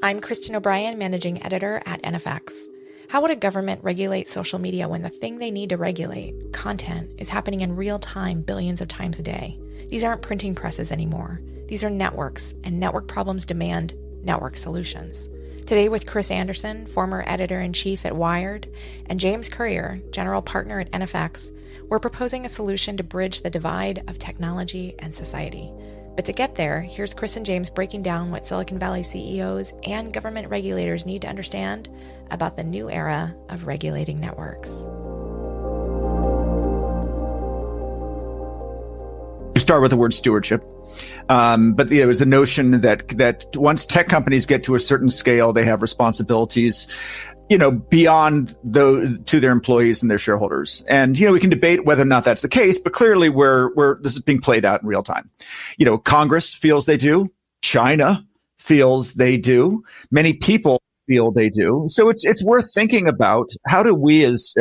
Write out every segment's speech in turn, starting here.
I'm Kristen O'Brien, Managing Editor at NFX. How would a government regulate social media when the thing they need to regulate, content, is happening in real time billions of times a day? These aren't printing presses anymore. These are networks, and network problems demand network solutions. Today with Chris Anderson, former editor-in-chief at Wired, and James Currier, general partner at NFX, we're proposing a solution to bridge the divide of technology and society. But to get there, here's Chris and James breaking down what Silicon Valley CEOs and government regulators need to understand about the new era of regulating networks. We start with the word stewardship. But there was a notion that once tech companies get to a certain scale, they have responsibilities, beyond to their employees and their shareholders. And, we can debate whether or not that's the case, but clearly this is being played out in real time. Congress feels they do. China feels they do. Many people feel they do. So it's worth thinking about how do we as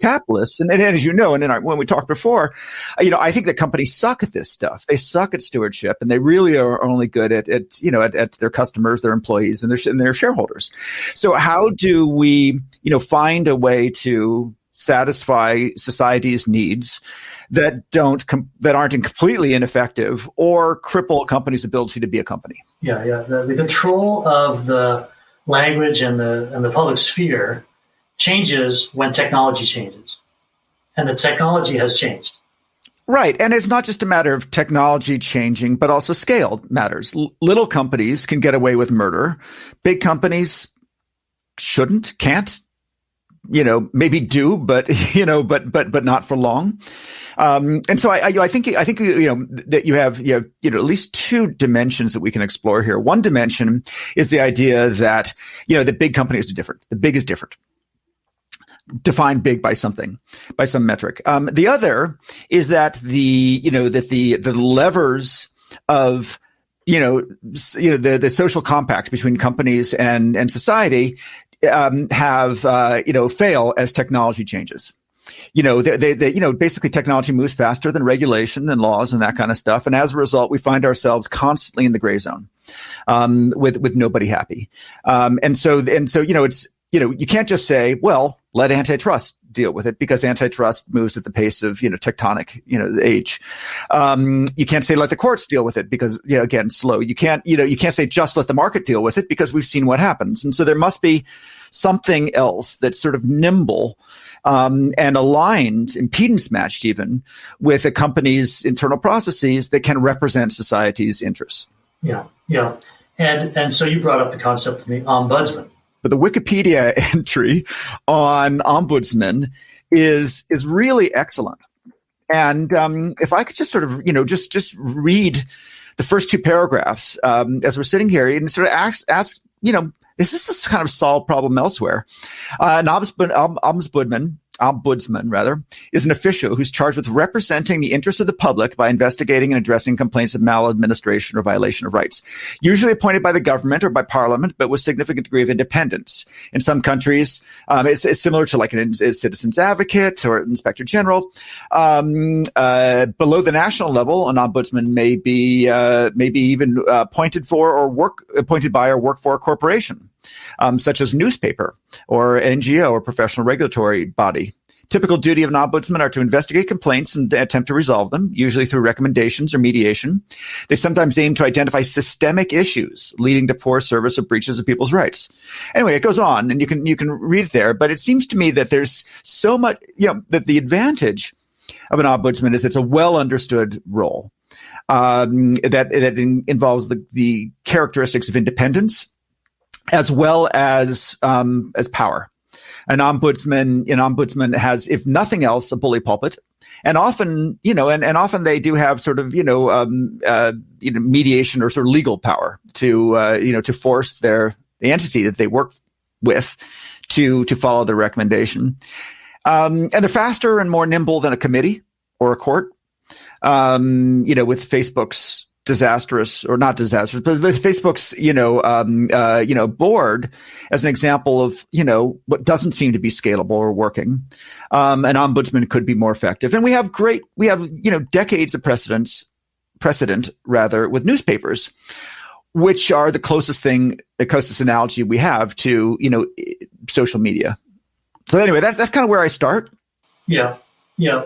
capitalists, and as you know, and when we talked before, I think that companies suck at this stuff. They suck at stewardship, and they really are only good at their customers, their employees, and their shareholders. So how do we, find a way to satisfy society's needs that aren't completely ineffective or cripple a company's ability to be a company? Yeah. The control of the language and the public sphere changes when technology changes, and the technology has changed. Right. And it's not just a matter of technology changing, but also scale matters. Little companies can get away with murder. Big companies can't, maybe do, but not for long. And so I think that you have at least two dimensions that we can explore here. One dimension is the idea that, the big companies are different. The big is different. Defined big by some metric. The other is that the levers of, the social compact between companies and society fail as technology changes. Basically technology moves faster than regulation and laws and that kind of stuff. And as a result, we find ourselves constantly in the gray zone, with nobody happy. And so, it's, you can't just say, well, let antitrust deal with it, because antitrust moves at the pace of, tectonic, age. You can't say let the courts deal with it because, again, slow. You can't say just let the market deal with it, because we've seen what happens. And so there must be something else that's sort of nimble, and aligned, impedance matched even, with a company's internal processes that can represent society's interests. Yeah. And so you brought up the concept of the ombudsman. But the Wikipedia entry on ombudsman is really excellent. And if I could just sort of, just read the first two paragraphs as we're sitting here and sort of ask, is this kind of solved problem elsewhere? An ombudsman is an official who's charged with representing the interests of the public by investigating and addressing complaints of maladministration or violation of rights, usually appointed by the government or by parliament, but with significant degree of independence. In some countries, it's similar to like a citizen's advocate or inspector general. Below the national level, an ombudsman may be even appointed by or work for a corporation, such as newspaper or NGO or professional regulatory body. Typical duty of an ombudsman are to investigate complaints and attempt to resolve them, usually through recommendations or mediation. They sometimes aim to identify systemic issues leading to poor service or breaches of people's rights. Anyway, it goes on, and you can read it there. But it seems to me that there's so much, that the advantage of an ombudsman is it's a well understood role that involves the characteristics of independence as well as power. An ombudsman has, if nothing else, a bully pulpit, and often, often they do have sort of, mediation or sort of legal power to force the entity that they work with to follow their recommendation. And they're faster and more nimble than a committee or a court. With Facebook's disastrous, or not disastrous, but with Facebook's, board as an example of, what doesn't seem to be scalable or working. An ombudsman could be more effective. And we have decades of precedent with newspapers, which are the closest analogy we have to, social media. So anyway, that's kind of where I start. Yeah. Yeah.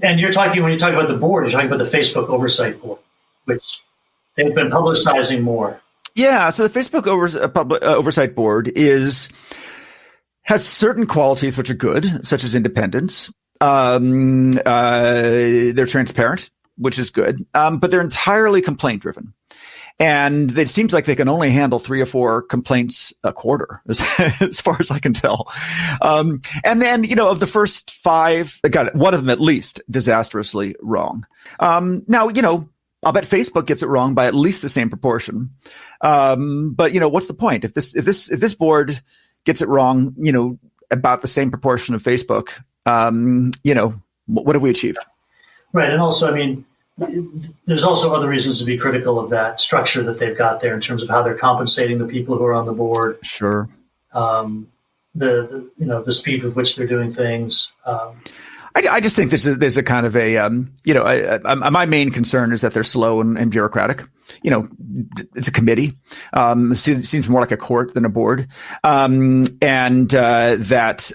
And when you talk about the board, you're talking about the Facebook Oversight Board, which they've been publicizing more. Yeah. So the Facebook Oversight Board has certain qualities which are good, such as independence. They're transparent, which is good, but they're entirely complaint driven. And it seems like they can only handle 3 or 4 complaints a quarter, as far as I can tell. And then, of the first 5, one of them at least disastrously wrong. Now, I'll bet Facebook gets it wrong by at least the same proportion. But what's the point? If this board gets it wrong, about the same proportion of Facebook, what have we achieved? Right. And also, there's also other reasons to be critical of that structure that they've got there in terms of how they're compensating the people who are on the board. Sure. The speed with which they're doing things. I just think there's a kind of my main concern is that they're slow and bureaucratic. It's a committee. It seems more like a court than a board. And that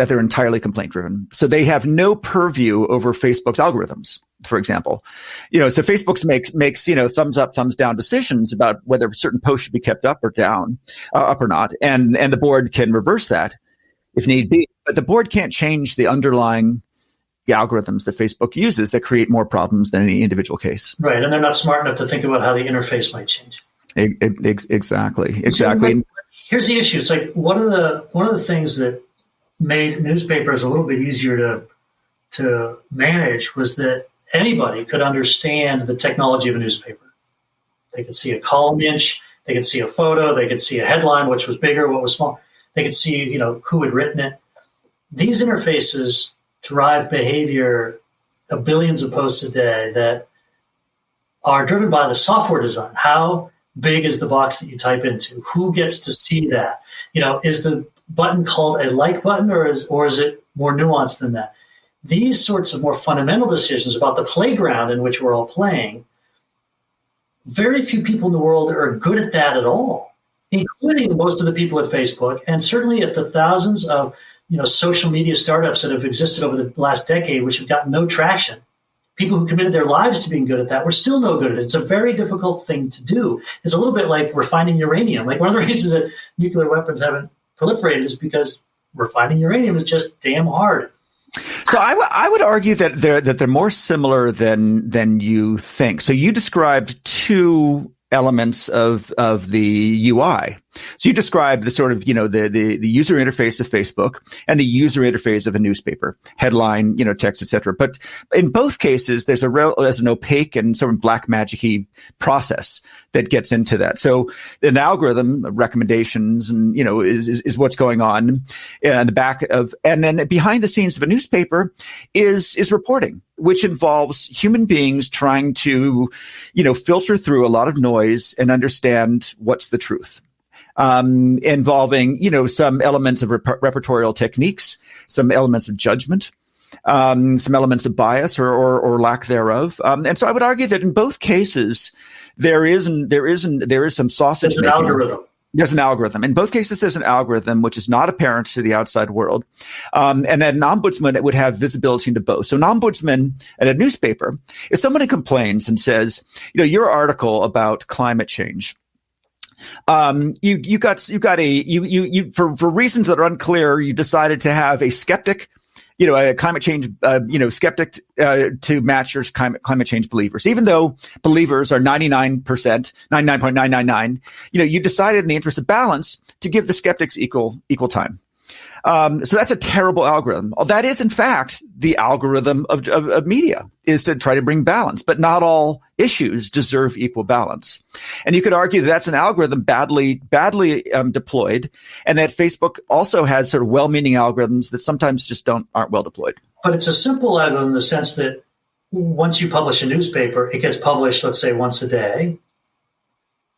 they're entirely complaint driven. So they have no purview over Facebook's algorithms, for example. So Facebook's makes thumbs up, thumbs down decisions about whether certain posts should be kept up or down, up or not. And the board can reverse that if need be. But the board can't change the underlying algorithms that Facebook uses that create more problems than any individual case. Right. And they're not smart enough to think about how the interface might change. Exactly. So, here's the issue. It's like one of the things that made newspapers a little bit easier to manage was that anybody could understand the technology of a newspaper. They could see a column inch, they could see a photo, they could see a headline, which was bigger, what was small. They could see, who had written it. These interfaces drive behavior of billions of posts a day that are driven by the software design. How big is the box that you type into? Who gets to see that? Is the button called a like button or is it more nuanced than that? These sorts of more fundamental decisions about the playground in which we're all playing, very few people in the world are good at that at all, including most of the people at Facebook, and certainly at the thousands of social media startups that have existed over the last decade, which have gotten no traction. People who committed their lives to being good at that were still no good at it. It's a very difficult thing to do. It's a little bit like refining uranium. Like one of the reasons that nuclear weapons haven't proliferated is because refining uranium is just damn hard. So I would argue that they're more similar than you think. So you described 2 elements of the UI. So you described the sort of, the user interface of Facebook and the user interface of a newspaper, headline, text, etc. But in both cases, there's an opaque and sort of black magic-y process that gets into that. So an algorithm, recommendations, and, is what's going on in the back of, and then behind the scenes of a newspaper is reporting, which involves human beings trying to, filter through a lot of noise and understand what's the truth. Involving, some elements of repertorial techniques, some elements of judgment, some elements of bias or lack thereof. And so I would argue that in both cases, there is some sausage making. Algorithm. There's an algorithm. In both cases, there's an algorithm which is not apparent to the outside world. And then an ombudsman would have visibility into both. So an ombudsman at a newspaper, if somebody complains and says, your article about climate change, for reasons that are unclear, you decided to have a skeptic, a climate change, skeptic, to match your climate change believers, even though believers are 99.999, you decided in the interest of balance to give the skeptics equal time. So that's a terrible algorithm. That is, in fact, the algorithm of media, is to try to bring balance, but not all issues deserve equal balance. And you could argue that that's an algorithm badly deployed, and that Facebook also has sort of well-meaning algorithms that sometimes just aren't well deployed. But it's a simple algorithm in the sense that once you publish a newspaper, it gets published, let's say, once a day,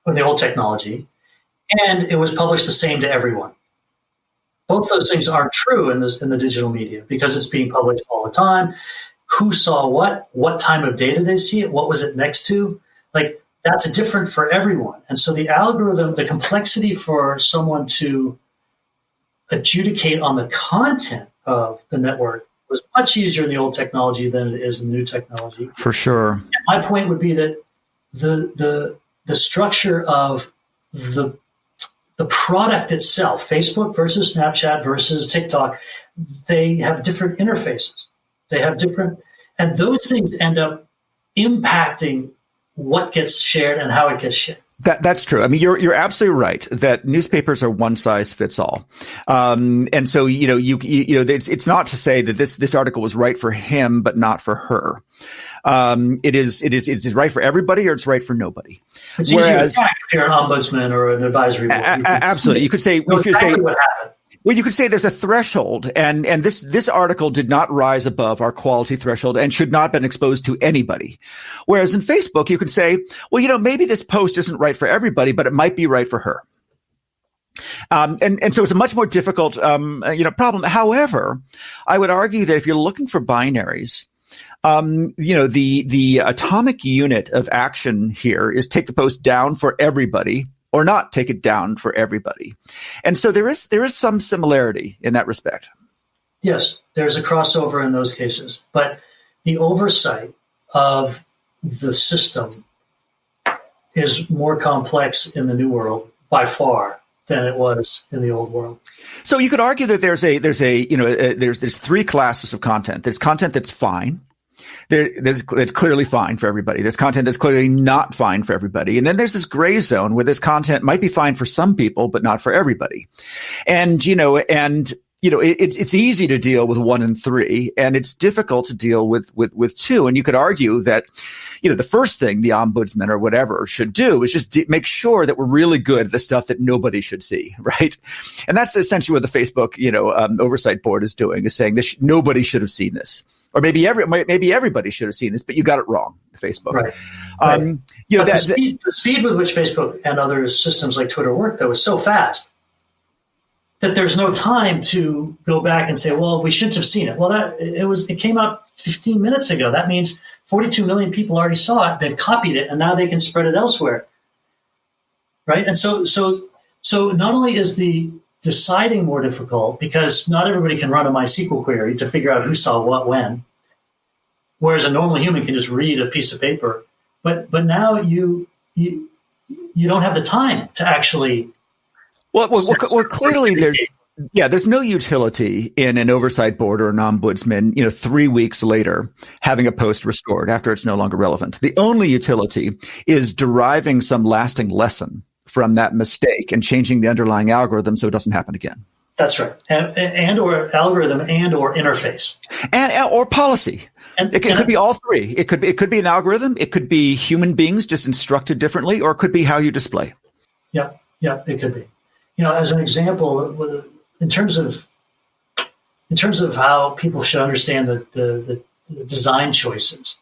with the old technology, and it was published the same to everyone. Both those things aren't true in the digital media because it's being published all the time. Who saw what time of day did they see it? What was it next to? Like that's different for everyone. And so the algorithm, the complexity for someone to adjudicate on the content of the network was much easier in the old technology than it is in the new technology. For sure. And my point would be that the structure of the product itself, Facebook versus Snapchat versus TikTok, they have different interfaces. They have different, and those things end up impacting what gets shared and how it gets shared. That's true. I mean, you're absolutely right that newspapers are one size fits all. And so, it's not to say that this article was right for him, but not for her. It's right for everybody or it's right for nobody. It's easier to attack if you're an ombudsman or an advisory board. Absolutely. You could say, what happened. Well, you could say there's a threshold, and this article did not rise above our quality threshold and should not have been exposed to anybody. Whereas in Facebook, you could say, well, maybe this post isn't right for everybody, but it might be right for her. And so it's a much more difficult, problem. However, I would argue that if you're looking for binaries, the atomic unit of action here is take the post down for everybody, or not take it down for everybody. And so there is some similarity in that respect. Yes, there's a crossover in those cases. But the oversight of the system is more complex in the new world by far than it was in the old world. So you could argue that there's three classes of content. There's content that's fine. There's clearly fine for everybody. There's content that's clearly not fine for everybody. And then there's this gray zone where this content might be fine for some people, but not for everybody. And it's easy to deal with 1 and 3, and it's difficult to deal with 2. And you could argue that, the first thing the ombudsman or whatever should do is just make sure that we're really good at the stuff that nobody should see, right? And that's essentially what the Facebook, oversight board is doing, is saying this nobody should have seen this. Or maybe everybody should have seen this, but you got it wrong, Facebook. Right. The speed with which Facebook and other systems like Twitter work, though, is so fast that there's no time to go back and say, well, we shouldn't have seen it. Well, it came out 15 minutes ago. That means 42 million people already saw it. They've copied it, and now they can spread it elsewhere. Right. And so not only is the deciding more difficult, because not everybody can run a MySQL query to figure out who saw what when, whereas a normal human can just read a piece of paper. But now you don't have the time to actually. Well, clearly there's no utility in an oversight board or an ombudsman, 3 weeks later, having a post restored after it's no longer relevant. The only utility is deriving some lasting lesson from that mistake and changing the underlying algorithm so it doesn't happen again. That's right. And or algorithm and or interface. And or policy. It could be all three. It could be an algorithm. It could be human beings just instructed differently, or it could be how you display. Yeah, it could be. As an example, in terms of how people should understand the design choices,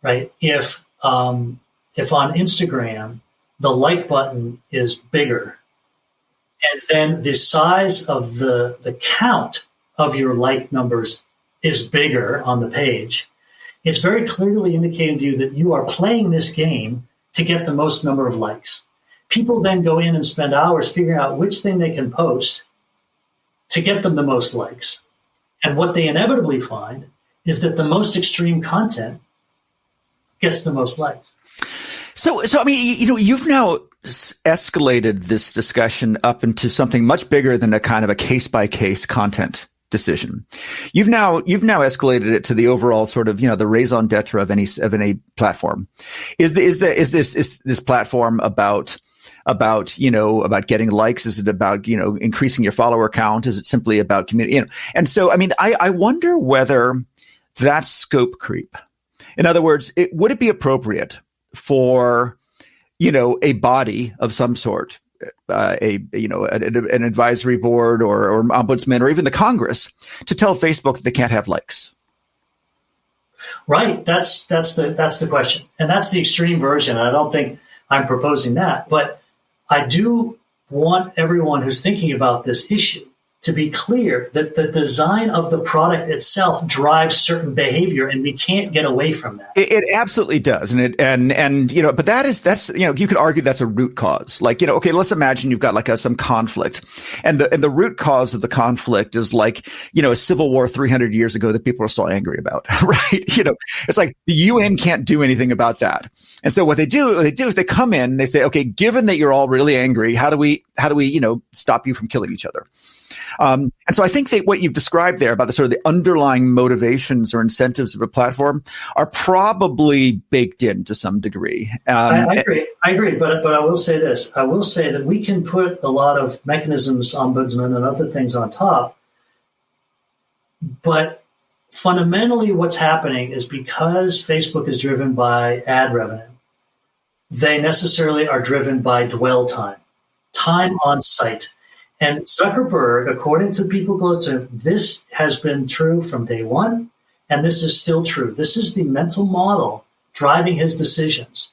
right? If on Instagram the like button is bigger, and then the size of the count of your like numbers is bigger on the page, it's very clearly indicating to you that you are playing this game to get the most number of likes. People then go in and spend hours figuring out which thing they can post to get them the most likes. And what they inevitably find is that the most extreme content gets the most likes. So I mean, you've now escalated this discussion up into something much bigger than a kind of a case by case content decision. You've now escalated it to the overall sort of, the raison d'etre of any platform. Is this platform about getting likes? Is it about, increasing your follower count? Is it simply about community? And so, I mean, I wonder whether that's scope creep. In other words, would it be appropriate for, a body of some sort, an advisory board or ombudsman or even the Congress to tell Facebook that they can't have likes? Right. That's the question. And that's the extreme version. I don't think I'm proposing that, but I do want everyone who's thinking about this issue to be clear that the design of the product itself drives certain behavior, and we can't get away from that. It absolutely does, and you know, but that's you know, you could argue that's a root cause. Like, you know, okay, let's imagine you've got like some conflict, and the root cause of the conflict is like, you know, a civil war 300 years ago that people are still angry about, right? You know, it's like the UN can't do anything about that, and so what they do is they come in and they say, okay, given that you're all really angry, how do we you know, stop you from killing each other? And so I think that what you've described there about the sort of the underlying motivations or incentives of a platform are probably baked in to some degree. I agree. But I will say this. I will say that we can put a lot of mechanisms, ombudsman and other things on top. But fundamentally what's happening is because Facebook is driven by ad revenue, they necessarily are driven by dwell time on site. And Zuckerberg, according to people close to him, this has been true from day one, and this is still true. This is the mental model driving his decisions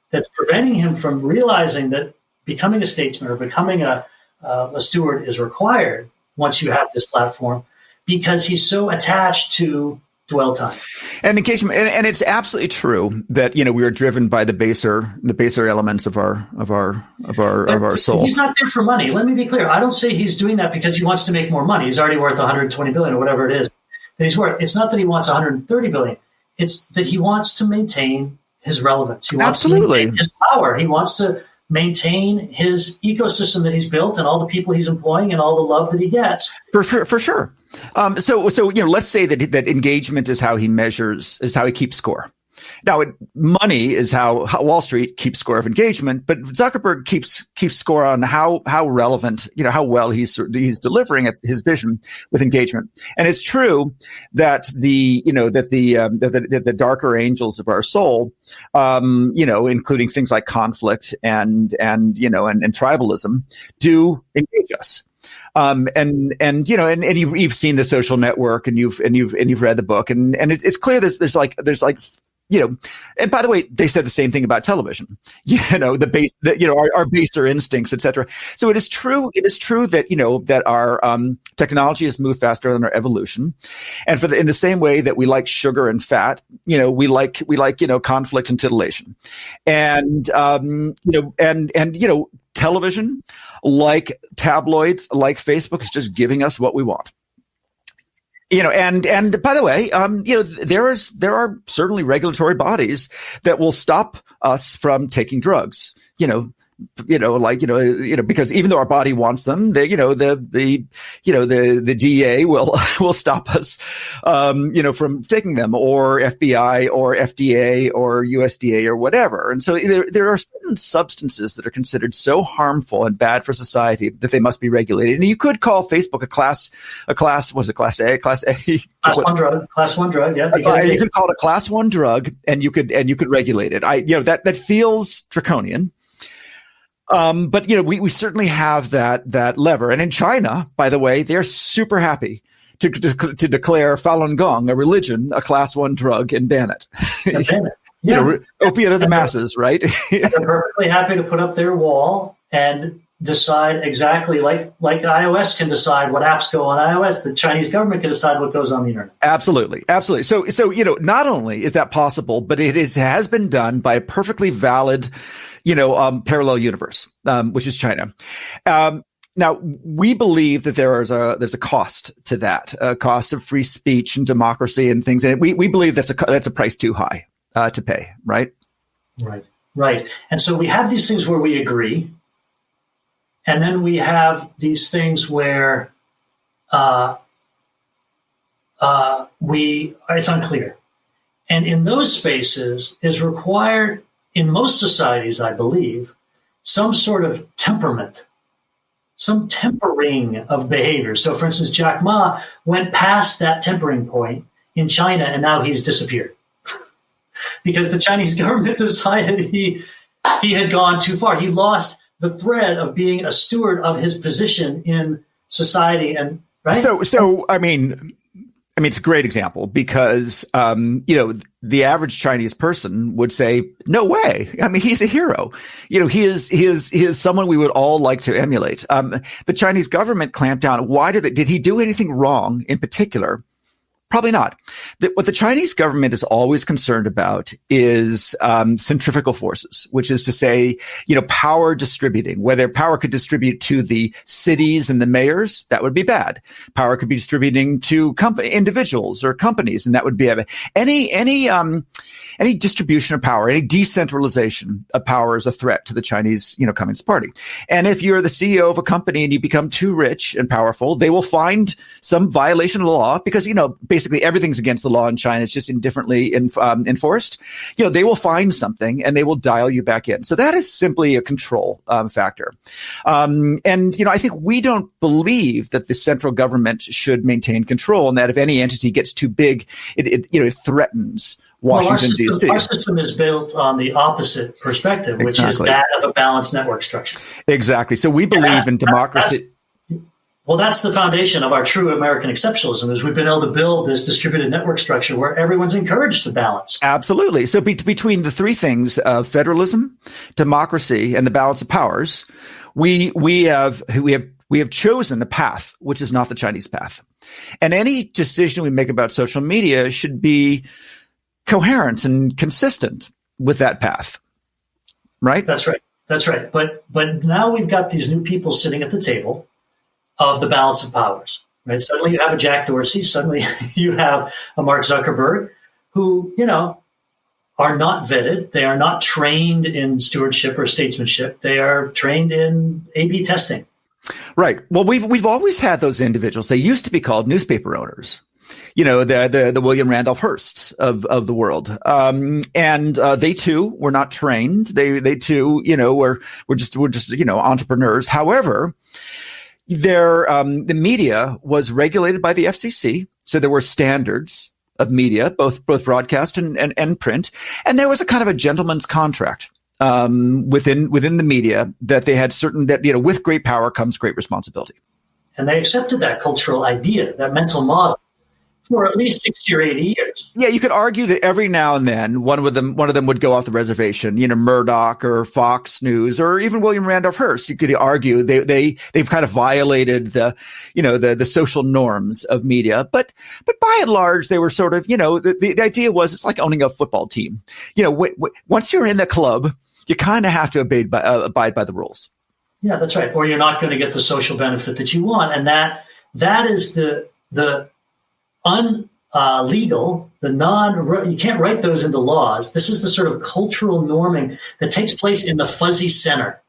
that's preventing him from realizing that becoming a statesman or becoming a steward is required once you have this platform, because he's so attached to dwell time and engagement. And it's absolutely true that, you know, we are driven by the baser elements of our soul. He's not there for money. Let me be clear. I don't say he's doing that because he wants to make more money. He's already worth 120 billion or whatever it is that he's worth. It's not that he wants 130 billion. It's that he wants to maintain his relevance. He wants to maintain his power. He wants to maintain his ecosystem that he's built and all the people he's employing and all the love that he gets. For sure. So you know, let's say that engagement is how he keeps score. Now, money is how Wall Street keeps score of engagement, but Zuckerberg keeps score on how relevant, you know, how well he's delivering at his vision with engagement. And it's true that the darker angels of our soul, you know, including things like conflict and tribalism, do engage us. And you've seen The Social Network, and you've read the book, and it's clear there's like, you know, and by the way, they said the same thing about television, you know, our baser instincts, et cetera. So it is true that, you know, that our technology has moved faster than our evolution. And in the same way that we like sugar and fat, you know, we like, you know, conflict and titillation. And, television, like tabloids, like Facebook, is just giving us what we want. You know, and by the way, you know, there are certainly regulatory bodies that will stop us from taking drugs. Because even though our body wants them, the DEA will stop us, from taking them, or FBI or FDA or USDA or whatever. And so there are certain substances that are considered so harmful and bad for society that they must be regulated. And you could call Facebook a class, was it class A? Class one drug. Yeah. You could call it a class 1 drug, and you could regulate it. That feels draconian. But you know, we certainly have that lever. And in China, by the way, they're super happy to declare Falun Gong a religion, a class 1 drug, and ban it. You know, opiate of the masses, right? They're perfectly happy to put up their wall and decide exactly like iOS can decide what apps go on iOS. The Chinese government can decide what goes on the internet. Absolutely. So you know, not only is that possible, but it has been done by a perfectly valid, parallel universe, which is China. Now, we believe that there's a cost to that, a cost of free speech and democracy and things. And we believe that's a price too high to pay, right? Right. And so we have these things where we agree, and then we have these things where it's unclear. And in those spaces is required, in most societies, I believe, some sort of temperament, some tempering of behavior. So, for instance, Jack Ma went past that tempering point in China, and now he's disappeared because the Chinese government decided he had gone too far. He lost the thread of being a steward of his position in society, and right. So I mean, I mean, it's a great example because, the average Chinese person would say, no way. I mean, he's a hero. He is someone we would all like to emulate. The Chinese government clamped down. Why did he do anything wrong in particular? Probably not. What the Chinese government is always concerned about is centrifugal forces, which is to say, power distributing. Whether power could distribute to the cities and the mayors, that would be bad. Power could be distributing to individuals or companies, and that would be bad. Any distribution of power, any decentralization of power is a threat to the Chinese, Communist Party. And if you're the CEO of a company and you become too rich and powerful, they will find some violation of the law because, basically everything's against the law in China. It's just indifferently enforced. They will find something and they will dial you back in. So that is simply a control factor. I think we don't believe that the central government should maintain control and that if any entity gets too big, it threatens Washington, D.C. Our system is built on the opposite perspective, which is that of a balanced network structure. Exactly. So we believe in democracy. That's the foundation of our true American exceptionalism, is we've been able to build this distributed network structure where everyone's encouraged to balance. Absolutely. So between the three things of federalism, democracy, and the balance of powers, we have chosen a path which is not the Chinese path. And any decision we make about social media should be coherent and consistent with that path. Right? That's right. But now we've got these new people sitting at the table of the balance of powers, right? Suddenly you have a Jack Dorsey, suddenly you have a Mark Zuckerberg who, are not vetted. They are not trained in stewardship or statesmanship. They are trained in A/B testing. Right. Well, we've always had those individuals. They used to be called newspaper owners. The William Randolph Hearsts of the world. And they too were not trained. They too, were just entrepreneurs. However, the media was regulated by the FCC. So there were standards of media, both broadcast and print. And there was a kind of a gentleman's contract within the media that they had with great power comes great responsibility. And they accepted that cultural idea, that mental model, for at least 60 or 80 years. Yeah, you could argue that every now and then one of them would go off the reservation. Murdoch or Fox News or even William Randolph Hearst. You could argue they've kind of violated the social norms of media. But by and large, they were sort of the idea was it's like owning a football team. Once you're in the club, you kind of have to abide by the rules. Yeah, that's right. Or you're not going to get the social benefit that you want, and that is the unlegal, you can't write those into laws. This is the sort of cultural norming that takes place in the fuzzy center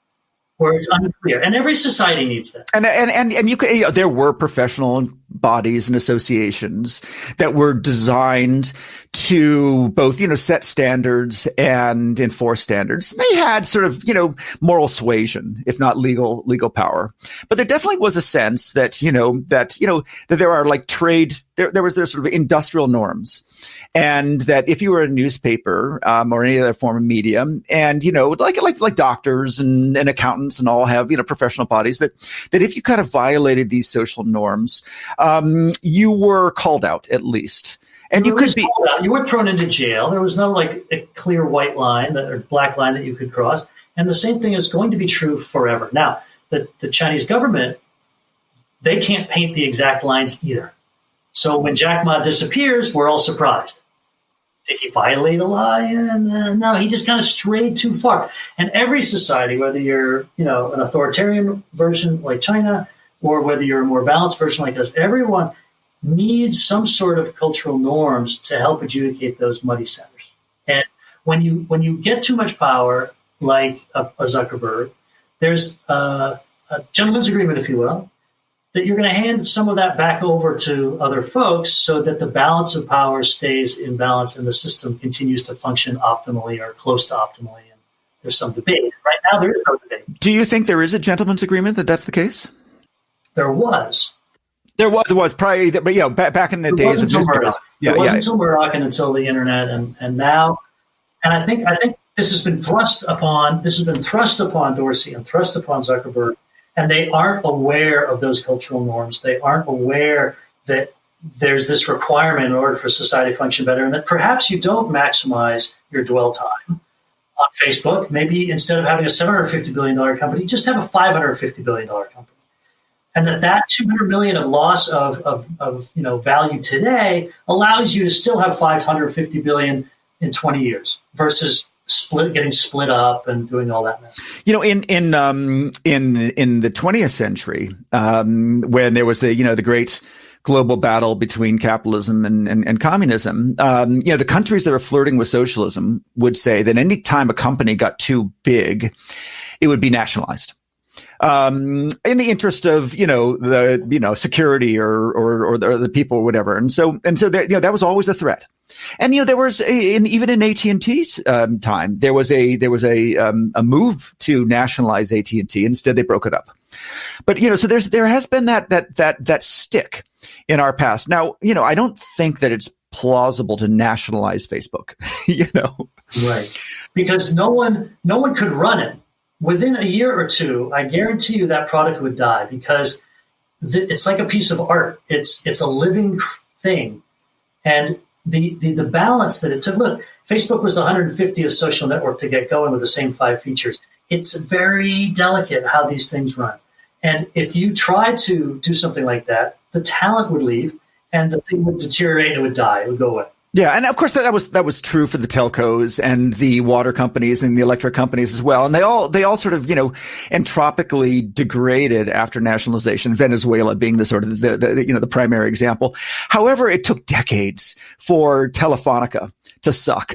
where it's unclear. And every society needs that. And you could, there were professional bodies and associations that were designed to both, set standards and enforce standards. They had sort of, moral suasion, if not legal power. But there definitely was a sense that, that there are like trade, there was sort of industrial norms. And that if you were a newspaper, or any other form of media, and, like doctors and accountants and all have, professional bodies that if you kind of violated these social norms, you were called out at least. And you could be, you weren't thrown into jail. There was no like a clear white line or black line that you could cross. And the same thing is going to be true forever. Now, the Chinese government, they can't paint the exact lines either. So when Jack Ma disappears, we're all surprised. Did he violate a law? No, he just kind of strayed too far. And every society, whether you're, an authoritarian version like China, or whether you're a more balanced version like us, everyone needs some sort of cultural norms to help adjudicate those muddy centers. And when you get too much power, like a Zuckerberg, there's a gentleman's agreement, if you will, that you're going to hand some of that back over to other folks so that the balance of power stays in balance and the system continues to function optimally or close to optimally. And there's some debate. Right now, there is no debate. Do you think there is a gentleman's agreement that that's the case? There was. There was probably, but back in the days of newspapers. It wasn't until Murdoch and until the internet, and now, and I think this has been thrust upon Dorsey and thrust upon Zuckerberg, and they aren't aware of those cultural norms. They aren't aware that there's this requirement in order for society to function better, and that perhaps you don't maximize your dwell time on Facebook. Maybe instead of having a $750 billion company, just have a $550 billion company. And that $200 million of loss of value today allows you to still have $550 billion in 20 years versus getting split up and doing all that mess. In the 20th century, when there was the great global battle between capitalism and communism, the countries that were flirting with socialism would say that any time a company got too big, it would be nationalized. In the interest of, security or the people or whatever. And so there, that was always a threat. And, there was even in AT&T's, time, there was a move to nationalize AT&T. Instead, they broke it up. But, so there has been that stick in our past. Now, I don't think that it's plausible to nationalize Facebook, Right. Because no one could run it. Within a year or two, I guarantee you that product would die because it's like a piece of art. It's a living thing. And the balance that it took, look, Facebook was the 150th social network to get going with the same 5 features. It's very delicate how these things run. And if you try to do something like that, the talent would leave and the thing would deteriorate and it would die. It would go away. Yeah, and of course that was true for the telcos and the water companies and the electric companies as well. And they all sort of, entropically degraded after nationalization, Venezuela being the sort of the primary example. However, it took decades for Telefonica to suck.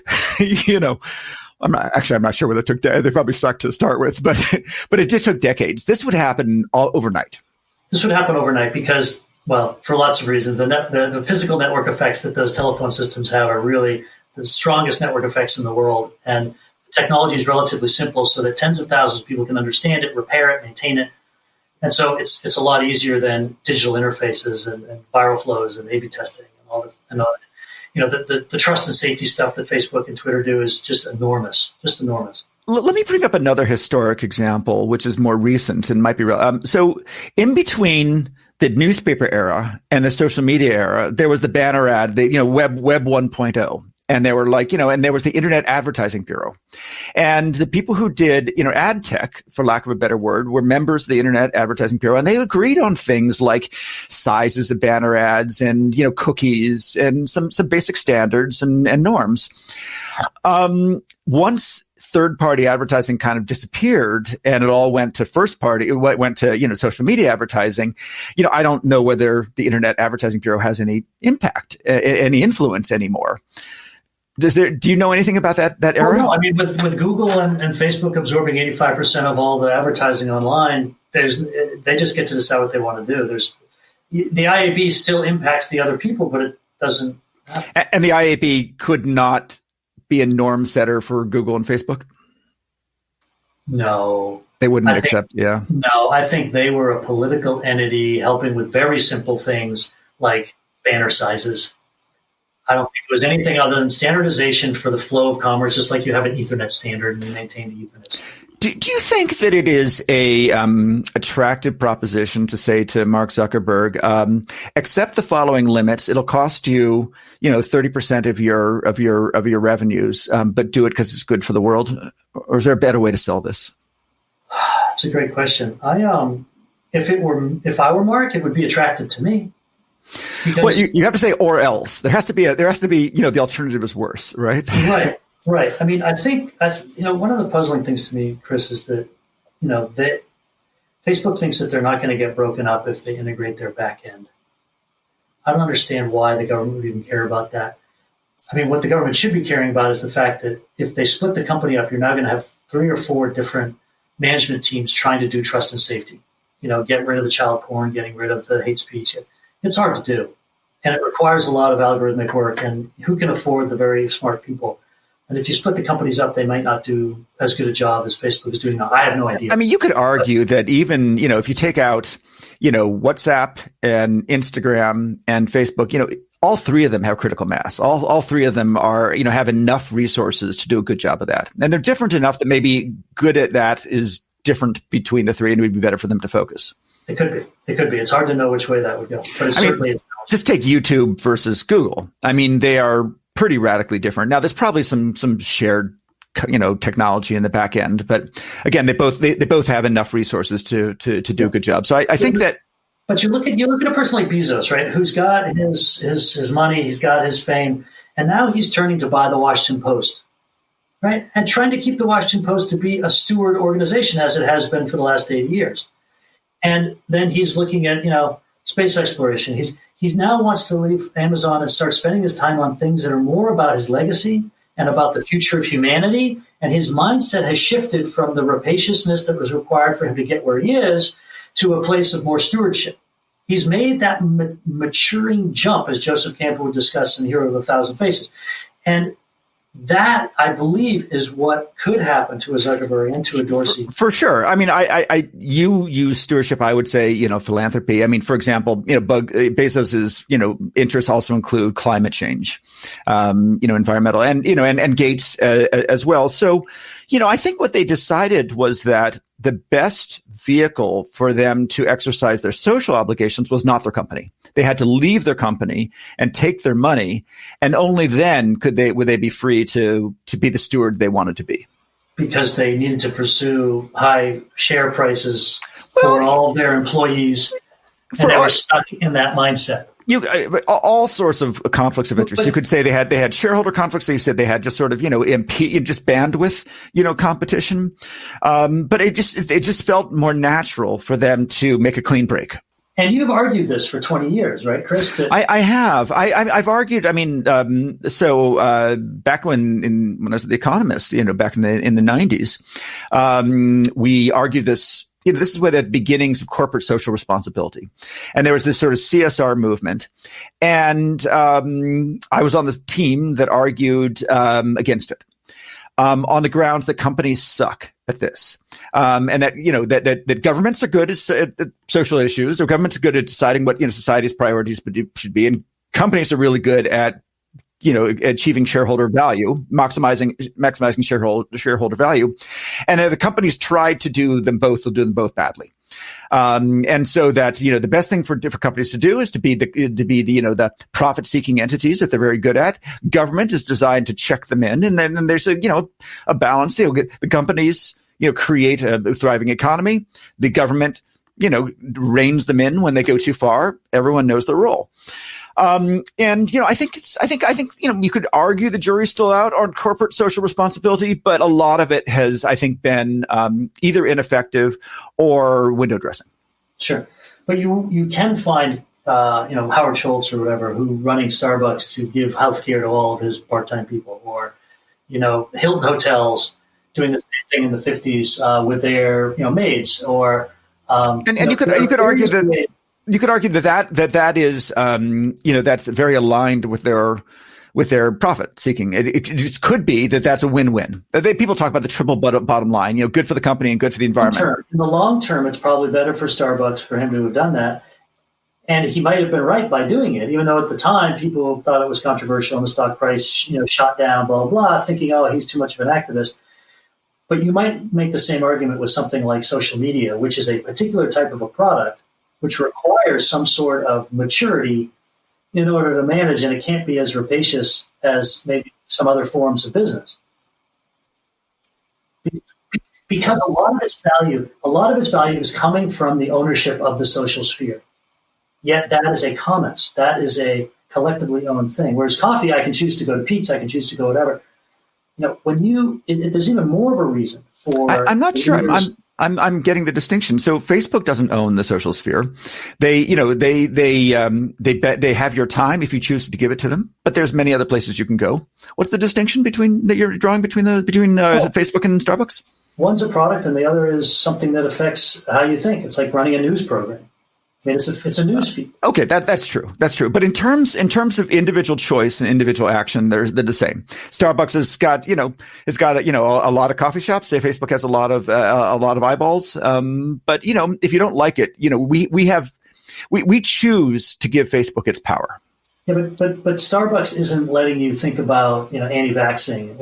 I'm not sure whether it took they probably sucked to start with, but it did took decades. This would happen overnight. This would happen overnight because, well, for lots of reasons, the physical network effects that those telephone systems have are really the strongest network effects in the world. And technology is relatively simple so that tens of thousands of people can understand it, repair it, maintain it. And so it's a lot easier than digital interfaces and viral flows and A/B testing and all that. The trust and safety stuff that Facebook and Twitter do is just enormous. Let me bring up another historic example, which is more recent and might be real. So in between the newspaper era and the social media era, there was the banner ad, Web 1.0. And they were and there was the Internet Advertising Bureau. And the people who did, ad tech, for lack of a better word, were members of the Internet Advertising Bureau. And they agreed on things like sizes of banner ads and, cookies and some basic standards and norms. Once third-party advertising kind of disappeared and it all went to first-party, it went to, social media advertising. I don't know whether the Internet Advertising Bureau has any impact, any influence anymore. Do you know anything about that era? Well, no, I mean, with Google and Facebook absorbing 85% of all the advertising online, they just get to decide what they want to do. The IAB still impacts the other people, but it doesn't happen. And the IAB could not be a norm setter for Google and Facebook? No. They wouldn't accept, yeah. No, I think they were a political entity helping with very simple things like banner sizes. I don't think it was anything other than standardization for the flow of commerce, just like you have an Ethernet standard and you maintain the Ethernet standard. Do you think that it is a attractive proposition to say to Mark Zuckerberg, accept the following limits? It'll cost you, 30% of your revenues, but do it because it's good for the world. Or is there a better way to sell this? That's a great question. If I were Mark, it would be attractive to me. Well, you have to say or else. There has to be the alternative is worse, right? Right. I mean, I think one of the puzzling things to me, Chris, is that that Facebook thinks that they're not going to get broken up if they integrate their back end. I don't understand why the government would even care about that. I mean, what the government should be caring about is the fact that if they split the company up, you're now going to have 3 or 4 different management teams trying to do trust and safety. Get rid of the child porn, getting rid of the hate speech. It's hard to do. And it requires a lot of algorithmic work. And who can afford the very smart people? And if you split the companies up, they might not do as good a job as Facebook is doing now. I have no idea. I mean, you could argue that even, if you take out, WhatsApp and Instagram and Facebook, all 3 of them have critical mass. All 3 of them are, have enough resources to do a good job of that. And they're different enough that maybe good at that is different between the 3 and it would be better for them to focus. It could be. It could be. It's hard to know which way that would go, but it's certainly. Just take YouTube versus Google. I mean, they are pretty radically different. Now, there's probably some shared, technology in the back end, but again, they both have enough resources to do a good job. So I think that. But you look at a person like Bezos, right? Who's got his money, he's got his fame, and now he's turning to buy the Washington Post, right? And trying to keep the Washington Post to be a steward organization as it has been for the last 8 years. And then he's looking at space exploration. He now wants to leave Amazon and start spending his time on things that are more about his legacy and about the future of humanity. And his mindset has shifted from the rapaciousness that was required for him to get where he is to a place of more stewardship. He's made that maturing jump, as Joseph Campbell would discuss in The Hero of a Thousand Faces. And that, I believe, is what could happen to a Zuckerberg and to a Dorsey. For sure. I mean, you use stewardship, I would say, philanthropy. I mean, for example, Bezos's, interests also include climate change, environmental and Gates as well. So, I think what they decided was that the best vehicle for them to exercise their social obligations was not their company. They had to leave their company and take their money, and only then would they be free to be the steward they wanted to be. Because they needed to pursue high share prices for all of their employees, and they were stuck in that mindset. All sorts of conflicts of interest. You could say they had shareholder conflicts. You said they had just sort of, just bandwidth, competition. But it just felt more natural for them to make a clean break. And you've argued this for 20 years, right, Chris? I have. I've argued. I mean, back when I was at The Economist, back in the 90s, we argued this. This is where the beginnings of corporate social responsibility. And there was this sort of CSR movement. And I was on this team that argued against it on the grounds that companies suck at this. And that, that governments are good at social issues, or governments are good at deciding what, society's priorities should be. And companies are really good at achieving shareholder value, maximizing shareholder value. And the companies tried to do them both, they'll do them both badly. And so that, the best thing for different companies to do is to be the profit seeking entities that they're very good at. Government is designed to check them in. And then there's a balance. The companies, create a thriving economy. The government, reins them in when they go too far. Everyone knows their role. I think you could argue the jury's still out on corporate social responsibility, but a lot of it has, I think, been either ineffective or window dressing. Sure. But you can find, Howard Schultz or whatever, who running Starbucks to give healthcare to all of his part-time people, or, Hilton Hotels doing the same thing in the 50s with their, maids, or, you could argue that. You could argue that is, that's very aligned with their profit seeking. It just could be that that's a win-win. People talk about the triple bottom line, good for the company and good for the environment. In the long term, it's probably better for Starbucks for him to have done that. And he might have been right by doing it, even though at the time people thought it was controversial and the stock price, shot down, blah, blah, blah, thinking, oh, he's too much of an activist. But you might make the same argument with something like social media, which is a particular type of a product which requires some sort of maturity in order to manage, and it can't be as rapacious as maybe some other forms of business. Because a lot of its value is coming from the ownership of the social sphere. Yet that is a commons. That is a collectively owned thing. Whereas coffee, I can choose to go to Pete's, I can choose to go whatever. There's even more of a reason for. I'm not sure. I'm getting the distinction. So Facebook doesn't own the social sphere. They have your time if you choose to give it to them, but there's many other places you can go. What's the distinction that you're drawing between is it Facebook and Starbucks? One's a product and the other is something that affects how you think. It's like running a news program. I mean, it's a news feed. Okay, that's true. That's true. But in terms of individual choice and individual action, they're the same. Starbucks has got a lot of coffee shops. Say Facebook has a lot of eyeballs. But if you don't like it, we choose to give Facebook its power. Yeah, but Starbucks isn't letting you think about anti-vaxxing.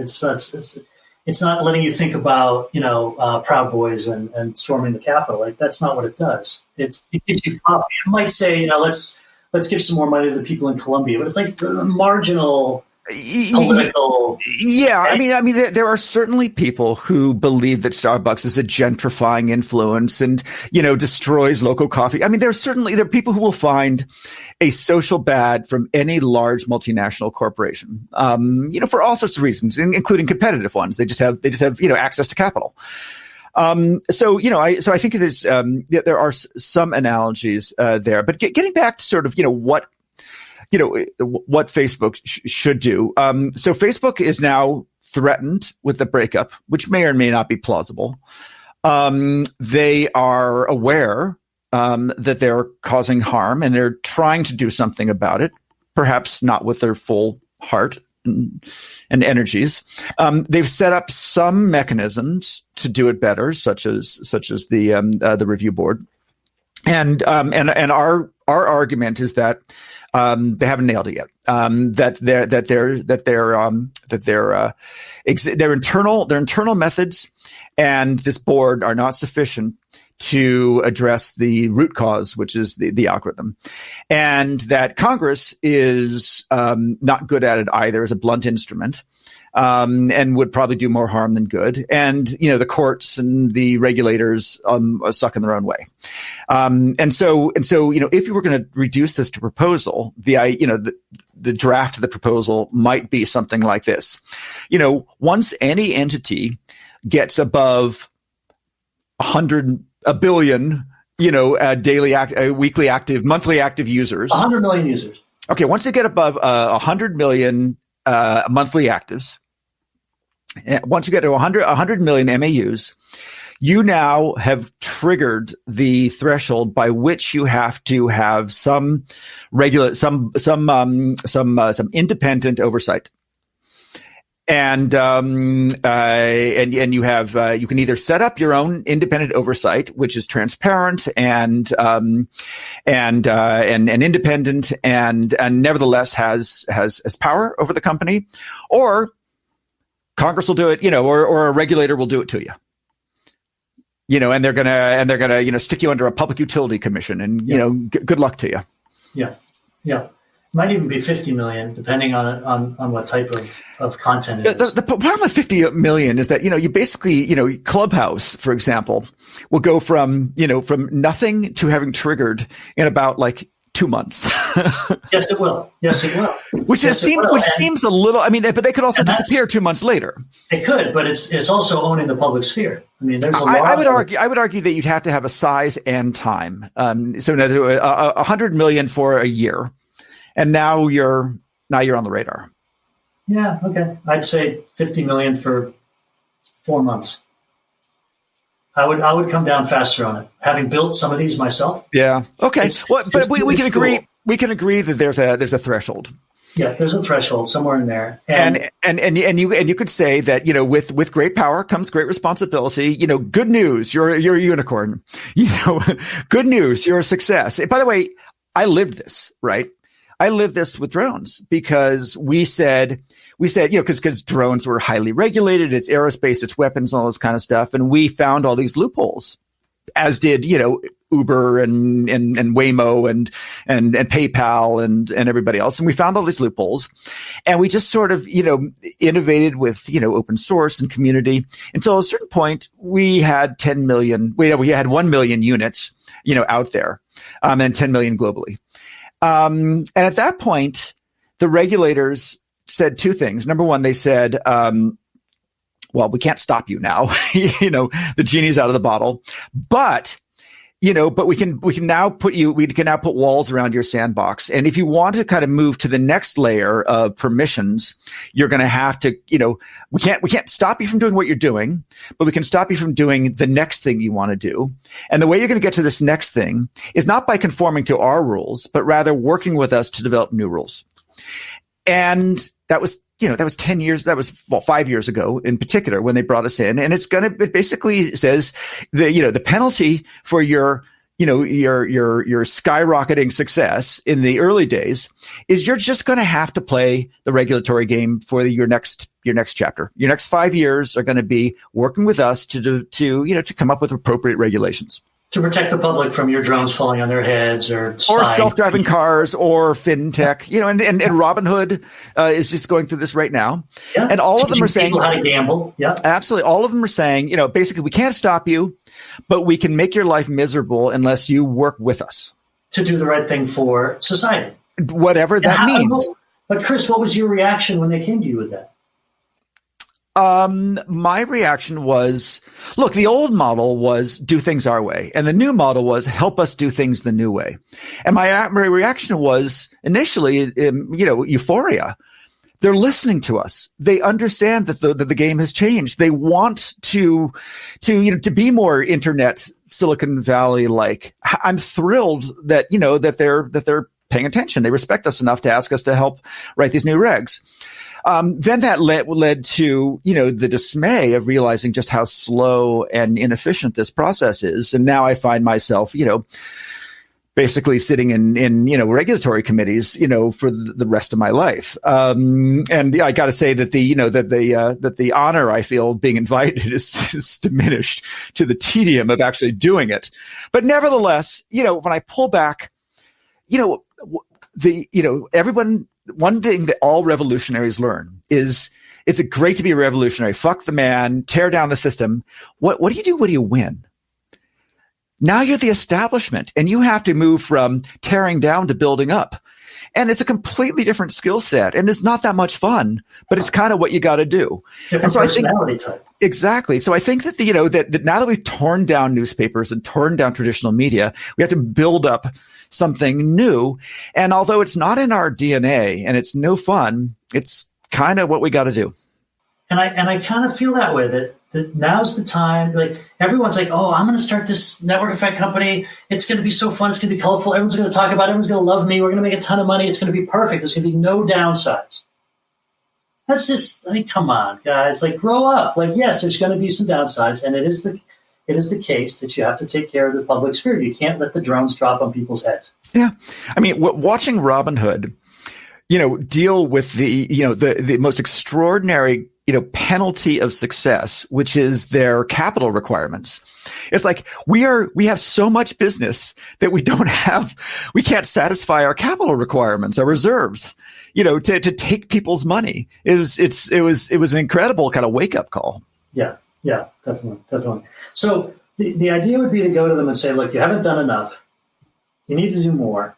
it's not letting you think about, Proud Boys and storming the Capitol. Like, that's not what it does. It gives you coffee. It might say, let's give some more money to the people in Colombia, but it's like the marginal political. Yeah, I mean, there are certainly people who believe that Starbucks is a gentrifying influence and, destroys local coffee. I mean, there are people who will find a social bad from any large multinational corporation, for all sorts of reasons, including competitive ones. They just have access to capital. So I think there are some analogies there, but getting back to sort of, what Facebook should do. So Facebook is now threatened with the breakup, which may or may not be plausible. They are aware that they're causing harm and they're trying to do something about it, perhaps not with their full heart and energies. They've set up some mechanisms to do it better, such as the review board. And our argument is that they haven't nailed it yet. Their internal methods and this board are not sufficient to address the root cause, which is the algorithm, and that Congress is not good at it either as a blunt instrument, and would probably do more harm than good. And the courts and the regulators are stuck in their own way. And so if you were going to reduce this to proposal, the draft of the proposal might be something like this. Once any entity gets above 1 billion, weekly active, monthly active users. 100 million users. Okay, once they get above 100 million monthly actives, once you get to 100 million MAUs, you now have triggered the threshold by which you have to have some independent oversight. And you have, you can either set up your own independent oversight, which is transparent and independent and nevertheless has power over the company, or Congress will do it, or a regulator will do it to you. And they're gonna stick you under a public utility commission and, good luck to you. Yeah. Yeah. Might even be 50 million, depending on what type of content it is. The problem with 50 million is that, you basically, Clubhouse, for example, will go from nothing to having triggered in about 2 months. Yes, it will. Which seems a little, but they could also disappear 2 months later. It could, but it's also owning the public sphere. There's a lot. I would argue that you'd have to have a size and time. So in other words, 100 million for a year. And now you're on the radar. Yeah. Okay. I'd say 50 million for 4 months. I would come down faster on it, having built some of these myself. Yeah. Okay. But we can agree. Cool. We can agree that there's a threshold. Yeah, there's a threshold somewhere in there. And you could say that, with great power comes great responsibility. Good news, you're a unicorn. Good news, you're a success. By the way, I lived this, right? I lived this with drones because we said, because drones were highly regulated, it's aerospace, it's weapons, all this kind of stuff. And we found all these loopholes, as did, Uber and Waymo and PayPal and everybody else. And we found all these loopholes and we just sort of, innovated with, open source and community until at a certain point we had 1 million units, out there, and 10 million globally. And at that point, the regulators said two things. Number one, they said, well, we can't stop you now. The genie's out of the bottle, but we can now put walls around your sandbox. And if you want to kind of move to the next layer of permissions, you're going to have to, we can't stop you from doing what you're doing, but we can stop you from doing the next thing you want to do. And the way you're going to get to this next thing is not by conforming to our rules, but rather working with us to develop new rules. And that was 10 years. That was 5 years ago in particular when they brought us in. And it basically says the penalty for your your skyrocketing success in the early days is you're just going to have to play the regulatory game for your next chapter. Your next 5 years are going to be working with us to come up with appropriate regulations. To protect the public from your drones falling on their heads or self-driving cars or fintech, and Robinhood is just going through this right now. Yeah. And all of them are saying people how to gamble. Yeah, absolutely. All of them are saying, basically we can't stop you, but we can make your life miserable unless you work with us to do the right thing for society, whatever that means. But Chris, what was your reaction when they came to you with that? My reaction was, look, the old model was do things our way. And the new model was help us do things the new way. And my reaction was initially, euphoria. They're listening to us. They understand that the game has changed. They want to be more internet Silicon Valley like. I'm thrilled that, that they're paying attention. They respect us enough to ask us to help write these new regs. Then that led to, the dismay of realizing just how slow and inefficient this process is. And now I find myself, basically sitting in regulatory committees, for the rest of my life. And I got to say that that the honor I feel being invited is diminished to the tedium of actually doing it. But nevertheless, when I pull back, everyone. One thing that all revolutionaries learn is it's great to be a revolutionary. Fuck the man, tear down the system. What do you do? What do you win? Now you're the establishment and you have to move from tearing down to building up. And it's a completely different skill set. And it's not that much fun, but it's kind of what you got to do. Different personality type. Exactly. So I think that that now that we've torn down newspapers and torn down traditional media, we have to build up something new. And although it's not in our DNA and it's no fun, it's kind of what we got to do. And I kind of feel that way, that now's the time. Like everyone's like, oh, I'm going to start this network effect company. It's going to be so fun. It's going to be colorful. Everyone's going to talk about it. Everyone's going to love me. We're going to make a ton of money. It's going to be perfect. There's going to be no downsides. That's just, come on, guys, grow up. Yes, there's going to be some downsides. And it is the case that you have to take care of the public sphere. You can't let the drones drop on people's heads. Yeah. I mean, watching Robinhood, deal with the most extraordinary, penalty of success, which is their capital requirements. It's like we have so much business that we can't satisfy our capital requirements, our reserves, to take people's money. It was an incredible kind of wake up call. Yeah. Yeah, definitely. So the idea would be to go to them and say, look, you haven't done enough. You need to do more.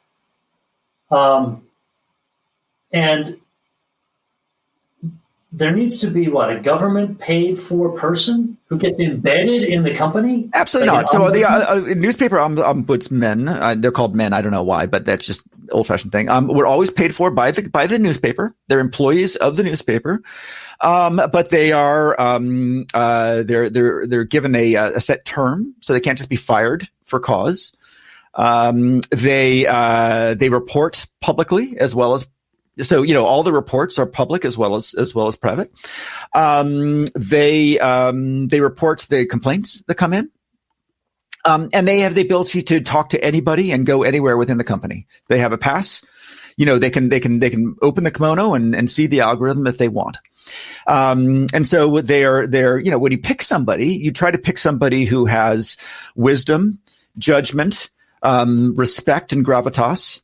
And there needs to be a government paid for person who gets embedded in the company? Absolutely not. So the newspaper ombudsmen, they're called men. I don't know why, but that's just old fashioned thing. We're always paid for by the newspaper. They're employees of the newspaper. But they are, they're given a set term, so they can't just be fired for cause. They report publicly as well as, so, all the reports are public as well as private. They report the complaints that come in. And they have the ability to talk to anybody and go anywhere within the company. They have a pass. They can open the kimono and see the algorithm if they want. And so they're, when you pick somebody, you try to pick somebody who has wisdom, judgment, respect and gravitas.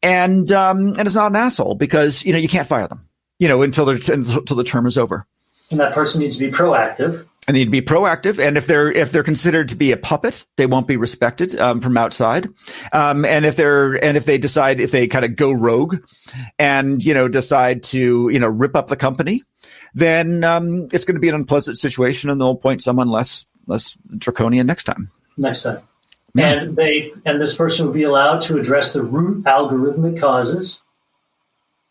And it's not an asshole because, you can't fire them, until the term is over. And that person needs to be proactive. And they need to be proactive. And if they're considered to be a puppet, they won't be respected, from outside. And if they kind of go rogue and, decide to, rip up the company, then, it's going to be an unpleasant situation and they'll appoint someone less draconian next time. Yeah. And this person would be allowed to address the root algorithmic causes,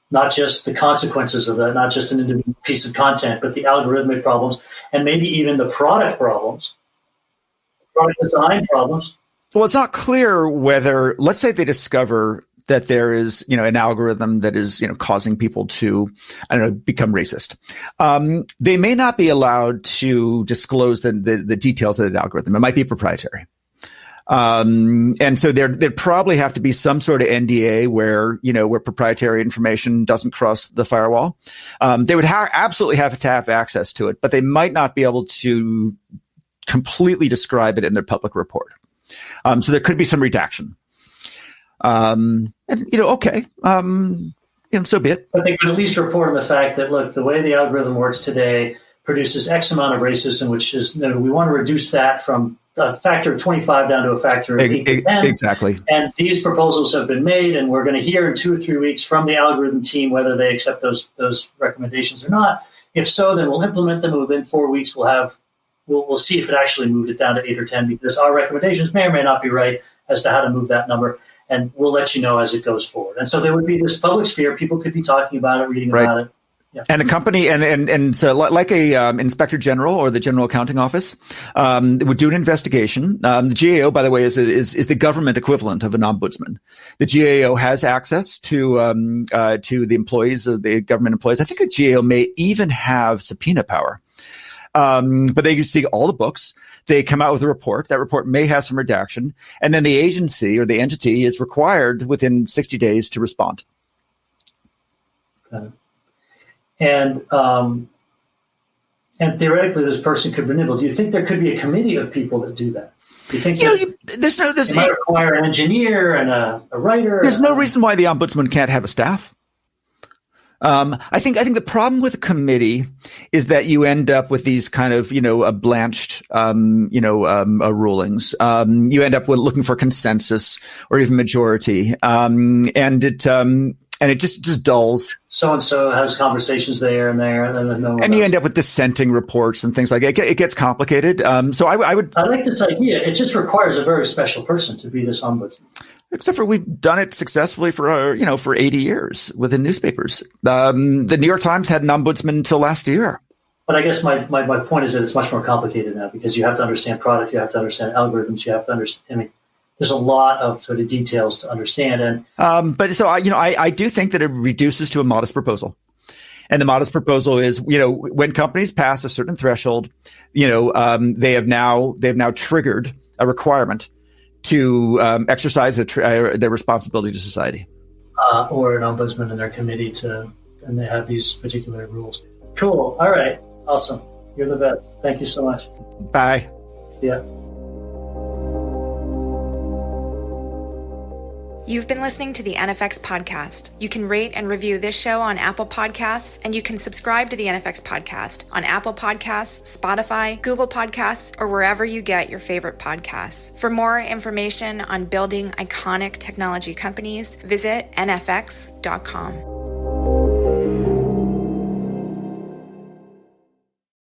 not just the consequences of that, not just an individual piece of content, but the algorithmic problems and maybe even the product problems, product design problems. Well, it's not clear whether, let's say they discover that there is, an algorithm that is, causing people to, become racist. They may not be allowed to disclose the details of that algorithm. It might be proprietary. And so there'd probably have to be some sort of NDA where proprietary information doesn't cross the firewall. They would absolutely have to have access to it, but they might not be able to completely describe it in their public report. So there could be some redaction. So be it. But they could at least report on the fact that, look, the way the algorithm works today produces X amount of racism, which is, we want to reduce that from a factor of 25 down to a factor of 8 to 10. Exactly. And these proposals have been made, and we're going to hear in 2 or 3 weeks from the algorithm team whether they accept those recommendations or not. If so, then we'll implement them. Within 4 weeks, we'll see if it actually moved it down to 8 or 10, because our recommendations may or may not be right as to how to move that number. And we'll let you know as it goes forward. And so there would be this public sphere. People could be talking about it, reading about it. Yeah. And the company and so like a inspector general or the general accounting office would do an investigation. The GAO, by the way, is the government equivalent of an ombudsman. The GAO has access to the employees of the government employees. I think the GAO may even have subpoena power. But they see all the books. They come out with a report. That report may have some redaction, and then the agency or the entity is required within 60 days to respond. Okay. And theoretically, this person could renewal. Do you think there could be a committee of people that do that? Do you think they might require an engineer and a writer? There's no reason why the ombudsman can't have a staff. I think the problem with a committee is that you end up with these kind of, blanched, rulings. You end up with looking for consensus or even majority. And it just dulls. So-and-so has conversations there and there. And you end up with dissenting reports and things like that. It gets complicated. So I like this idea. It just requires a very special person to be this ombudsman. Except for we've done it successfully for 80 years within newspapers. The New York Times had an ombudsman until last year. But I guess my point is that it's much more complicated now, because you have to understand product, you have to understand algorithms, you have to understand. There's a lot of sort of details to understand. And but so I do think that it reduces to a modest proposal. And the modest proposal is, when companies pass a certain threshold, they have now triggered a requirement to exercise their responsibility to society. Or an ombudsman in their committee and they have these particular rules. Cool. All right. Awesome. You're the best. Thank you so much. Bye. See ya. You've been listening to the NFX Podcast. You can rate and review this show on Apple Podcasts, and you can subscribe to the NFX Podcast on Apple Podcasts, Spotify, Google Podcasts, or wherever you get your favorite podcasts. For more information on building iconic technology companies, visit nfx.com.